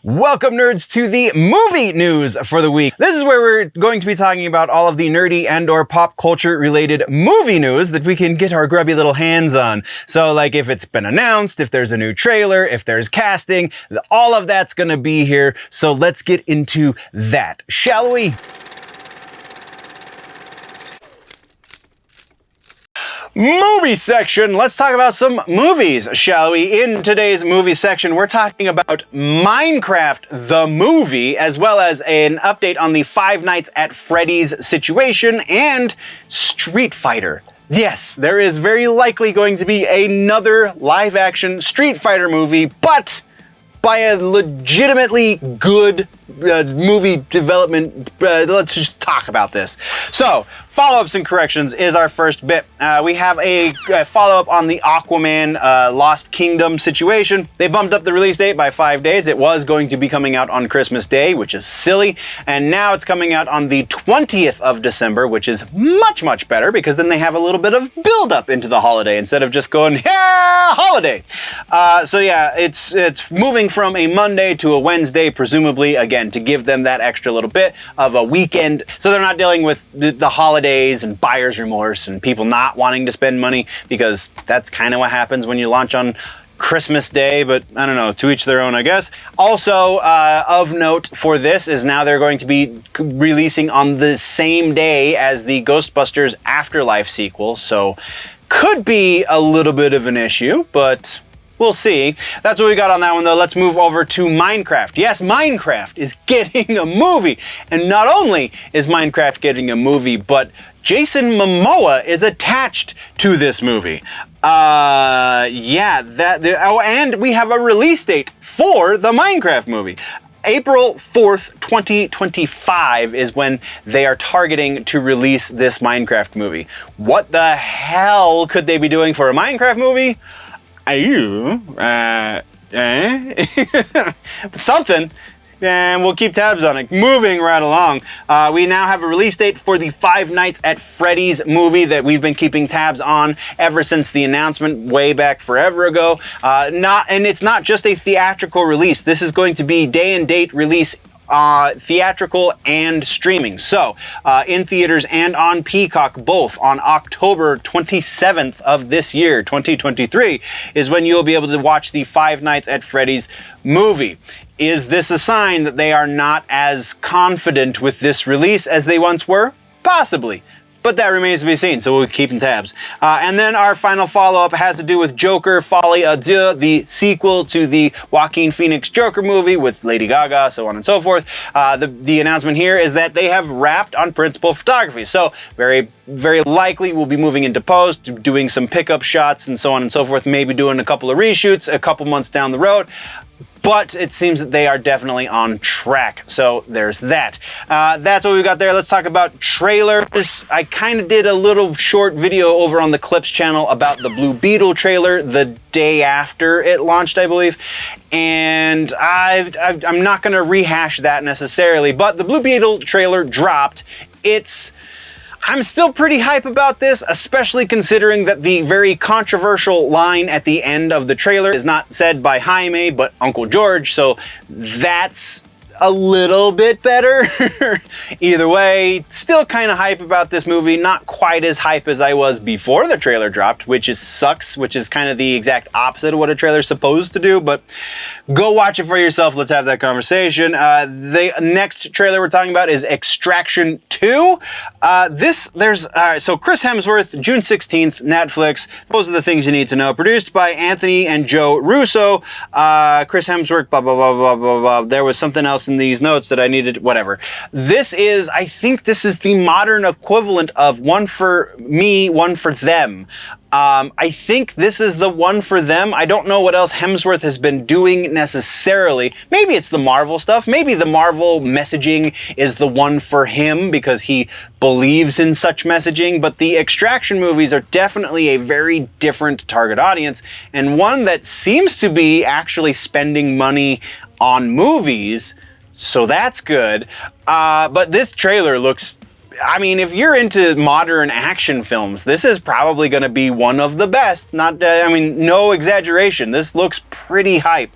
Welcome, nerds, to the movie news for the week. This is where we're going to be talking about all of the nerdy and/or pop culture related movie news that we can get our grubby little hands on. So, like, if it's been announced, if there's a new trailer, if there's casting, all of that's gonna be here. So let's get into that, shall we? Movie section. Let's talk about some movies, shall we? In today's movie section, we're talking about Minecraft the movie, as well as an update on the Five Nights at Freddy's situation, and Street Fighter. Yes, there is very likely going to be another live-action Street Fighter movie, but by a legitimately good movie development. Let's just talk about this. So, follow-ups and corrections is our first bit. We have a follow-up on the Aquaman Lost Kingdom situation. They bumped up the release date by 5 days. It was going to be coming out on Christmas Day, which is silly, and now it's coming out on the 20th of December, which is much, much better, because then they have a little bit of build-up into the holiday instead of just going, yeah, holiday. So yeah, it's moving from a Monday to a Wednesday, presumably, again, to give them that extra little bit of a weekend, so they're not dealing with the holidays and buyer's remorse and people not wanting to spend money, because that's kind of what happens when you launch on Christmas Day, but I don't know, to each their own, I guess. Also, of note for this is now they're going to be releasing on the same day as the Ghostbusters Afterlife sequel, so could be a little bit of an issue, but we'll see. That's what we got on that one, though. Let's move over to Minecraft. Yes, Minecraft is getting a movie. And not only is Minecraft getting a movie, but Jason Momoa is attached to this movie. And we have a release date for the Minecraft movie. April 4th, 2025 is when they are targeting to release this Minecraft movie. What the hell could they be doing for a Minecraft movie? Something, and we'll keep tabs on it. Moving right along, we now have a release date for the Five Nights at Freddy's movie that we've been keeping tabs on ever since the announcement way back forever ago. And it's not just a theatrical release. This is going to be day and date release, theatrical and streaming. So, in theaters and on Peacock, both on October 27th of this year, 2023, is when you'll be able to watch the Five Nights at Freddy's movie. Is this a sign that they are not as confident with this release as they once were? Possibly. But that remains to be seen, so we'll keep in tabs. And then our final follow-up has to do with Joker Folie à Deux, the sequel to the Joaquin Phoenix Joker movie with Lady Gaga, so on and so forth. The announcement here is that they have wrapped on principal photography. So very, very likely we'll be moving into post, doing some pickup shots and so on and so forth, maybe doing a couple of reshoots a couple months down the road. But it seems that they are definitely on track. So there's that. That's what we got there. Let's talk about trailers. I kind of did a little short video over on the Clips channel about the Blue Beetle trailer the day after it launched, I believe. And I'm not going to rehash that necessarily, but the Blue Beetle trailer dropped. I'm still pretty hype about this, especially considering that the very controversial line at the end of the trailer is not said by Jaime, but Uncle George, so that's a little bit better. Either way, still kind of hype about this movie. Not quite as hype as I was before the trailer dropped, which sucks, which is kind of the exact opposite of what a trailer's supposed to do, but go watch it for yourself. Let's have that conversation. The next trailer we're talking about is Extraction 2. So Chris Hemsworth, June 16th, Netflix. Those are the things you need to know. Produced by Anthony and Joe Russo. Chris Hemsworth, blah, blah, blah, blah, blah, blah. There was something else in these notes that I needed, whatever. I think this is the modern equivalent of One for Me, One for Them. I think this is the one for them. I don't know what else Hemsworth has been doing necessarily. Maybe it's the Marvel stuff. Maybe the Marvel messaging is the one for him because he believes in such messaging. But the Extraction movies are definitely a very different target audience, and one that seems to be actually spending money on movies. So that's good. But this trailer looks I mean, if you're into modern action films, this is probably going to be one of the best. Not, I mean, no exaggeration. This looks pretty hype.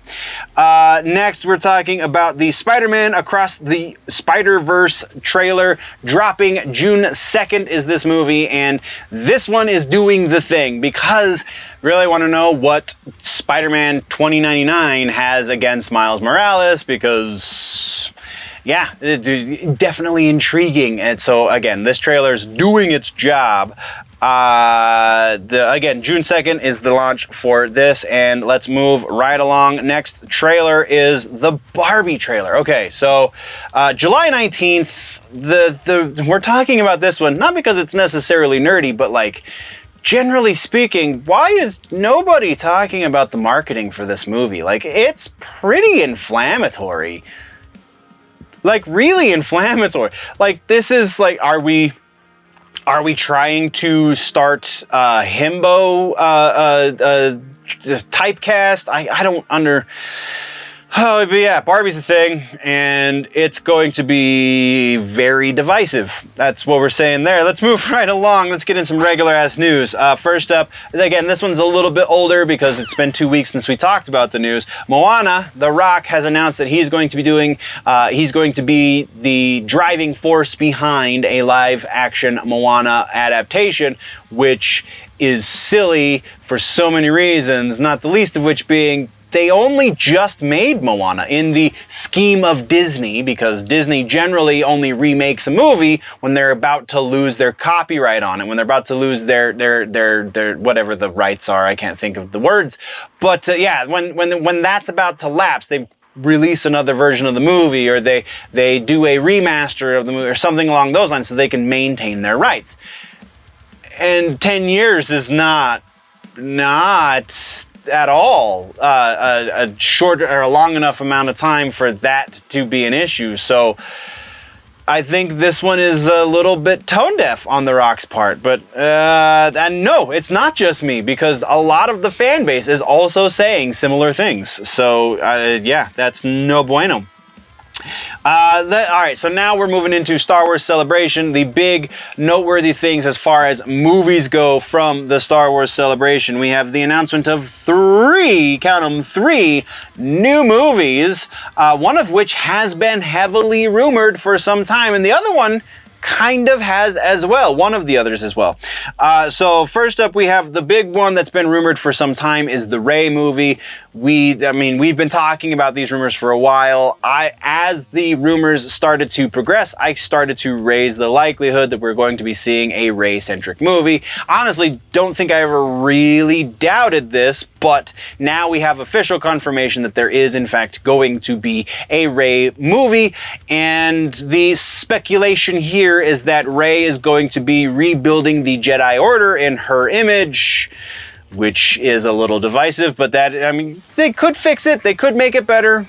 Next, we're talking about the Spider-Man Across the Spider-Verse trailer dropping June 2nd is this movie, and this one is doing the thing because really want to know what Spider-Man 2099 has against Miles Morales because... yeah, definitely intriguing. And so again, this trailer is doing its job. Again, June 2nd is the launch for this, and let's move right along. Next trailer is the Barbie trailer. Okay, so July 19th, we're talking about this one, not because it's necessarily nerdy, but like, generally speaking, why is nobody talking about the marketing for this movie? Like, it's pretty inflammatory. Like, really inflammatory. Like, this is like, are we trying to start himbo typecast? I don't Oh, but yeah, Barbie's a thing, and it's going to be very divisive. That's what we're saying there. Let's move right along. Let's get in some regular-ass news. First up, again, this one's a little bit older because it's been 2 weeks since we talked about the news. Moana, The Rock, has announced that he's going to be the driving force behind a live-action Moana adaptation, which is silly for so many reasons, not the least of which being they only just made Moana in the scheme of Disney, because Disney generally only remakes a movie when they're about to lose their copyright on it, when they're about to lose their whatever the rights are. I can't think of the words, but yeah, when that's about to lapse, they release another version of the movie, or they do a remaster of the movie or something along those lines so they can maintain their rights. And 10 years is not at all a short or a long enough amount of time for that to be an issue. So I think this one is a little bit tone deaf on The Rock's part, but and no, it's not just me, because a lot of the fan base is also saying similar things. So yeah, that's no bueno. All right, so now we're moving into Star Wars Celebration. The big noteworthy things as far as movies go from the Star Wars Celebration. We have the announcement of three new movies, one of which has been heavily rumored for some time, and the other one kind of has as well. One of the others as well. So first up, we have the big one that's been rumored for some time is the Rey movie. We've been talking about these rumors for a while. As the rumors started to progress, I started to raise the likelihood that we're going to be seeing a Rey-centric movie. Honestly, don't think I ever really doubted this, but now we have official confirmation that there is in fact going to be a Rey movie, and the speculation here is that Rey is going to be rebuilding the Jedi Order in her image, which is a little divisive, but they could fix it, they could make it better.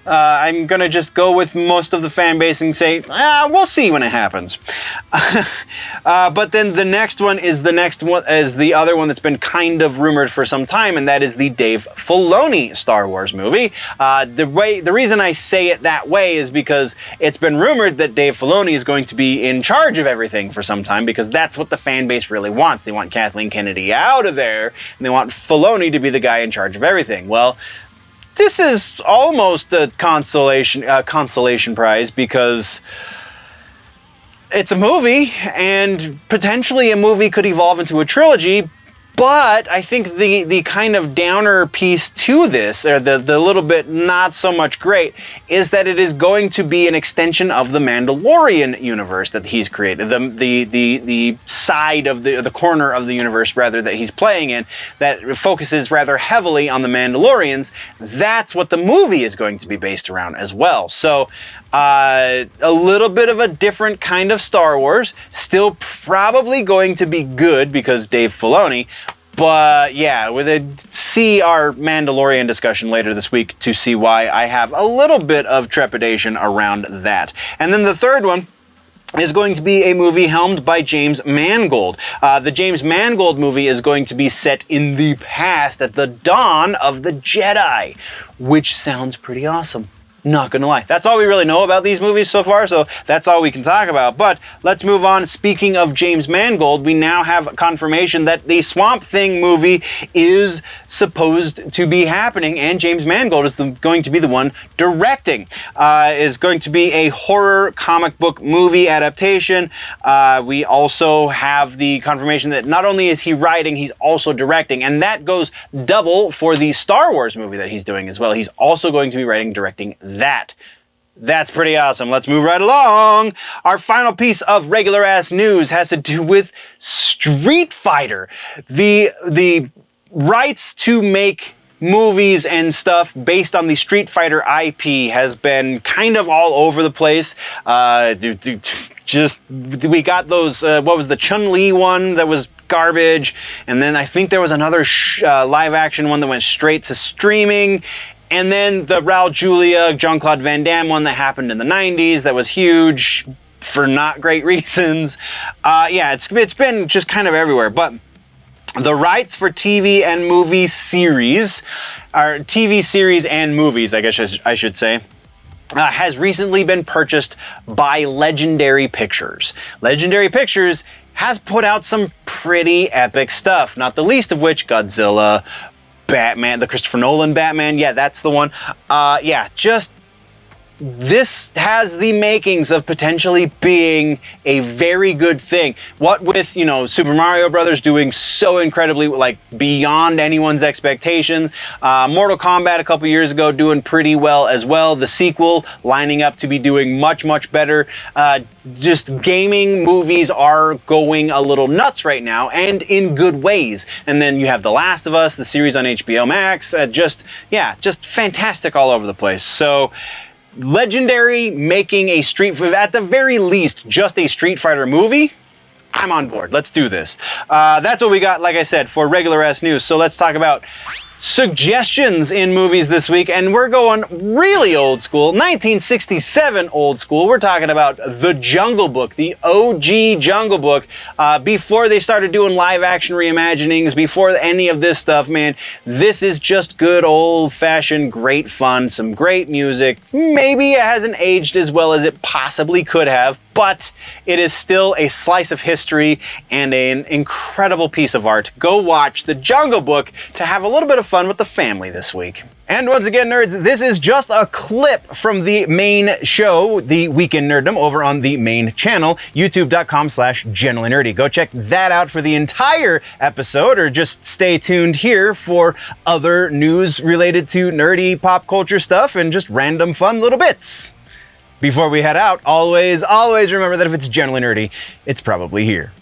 I'm gonna just go with most of the fan base and say, we'll see when it happens. But then the next one is the other one that's been kind of rumored for some time, and that is the Dave Filoni Star Wars movie. The reason I say it that way is because it's been rumored that Dave Filoni is going to be in charge of everything for some time, because that's what the fan base really wants. They want Kathleen Kennedy out of there, and they want Filoni to be the guy in charge of everything. Well, this is almost a consolation prize, because it's a movie, and potentially a movie could evolve into a trilogy. But I think the kind of downer piece to this, or the little bit not so much great, is that it is going to be an extension of the Mandalorian universe that he's created, the side of the corner of the universe rather that he's playing in, that focuses rather heavily on the Mandalorians. That's what the movie is going to be based around as well. So a little bit of a different kind of Star Wars, still probably going to be good because Dave Filoni. But yeah, see our Mandalorian discussion later this week to see why I have a little bit of trepidation around that. And then the third one is going to be a movie helmed by James Mangold. The James Mangold movie is going to be set in the past, at the dawn of the Jedi, which sounds pretty awesome. Not gonna lie. That's all we really know about these movies so far, so that's all we can talk about. But let's move on. Speaking of James Mangold, we now have confirmation that the Swamp Thing movie is supposed to be happening, and James Mangold is going to be the one directing. Is going to be a horror comic book movie adaptation. We also have the confirmation that not only is he writing, he's also directing, and that goes double for the Star Wars movie that he's doing as well. He's also going to be writing, directing that. That's pretty awesome. Let's move right along. Our final piece of regular ass news has to do with Street Fighter. The rights to make movies and stuff based on the Street Fighter IP has been kind of all over the place. We got those, what was the Chun-Li one that was garbage, and then I think there was another live action one that went straight to streaming. And then the Raul Julia, Jean-Claude Van Damme one that happened in the 90s that was huge for not great reasons. Yeah, it's been just kind of everywhere. But the rights for TV and movie series, or TV series and movies, I guess I should say, has recently been purchased by Legendary Pictures. Legendary Pictures has put out some pretty epic stuff, not the least of which Godzilla, Batman, the Christopher Nolan Batman, yeah, that's the one. Yeah, just this has the makings of potentially being a very good thing. What with, you know, Super Mario Brothers doing so incredibly, like, beyond anyone's expectations. Mortal Kombat a couple years ago doing pretty well as well. The sequel lining up to be doing much, much better. Just gaming movies are going a little nuts right now, and in good ways. And then you have The Last of Us, the series on HBO Max. Just fantastic all over the place. So Legendary making a at the very least, just a Street Fighter movie, I'm on board. Let's do this. That's what we got, like I said, for regular ass news. So let's talk about suggestions in movies this week, and we're going really old school, 1967 old school. We're talking about The Jungle Book, the OG Jungle Book, before they started doing live action reimaginings, before any of this stuff, man. This is just good old fashioned great fun, some great music. Maybe it hasn't aged as well as it possibly could have, but it is still a slice of history and an incredible piece of art. Go watch The Jungle Book to have a little bit of fun with the family this week. And once again, nerds, this is just a clip from the main show, the Weekend Nerddom, over on the main channel, youtube.com/generallynerdy. Go check that out for the entire episode, or just stay tuned here for other news related to nerdy pop culture stuff and just random fun little bits. Before we head out, always remember that if it's generally nerdy, it's probably here.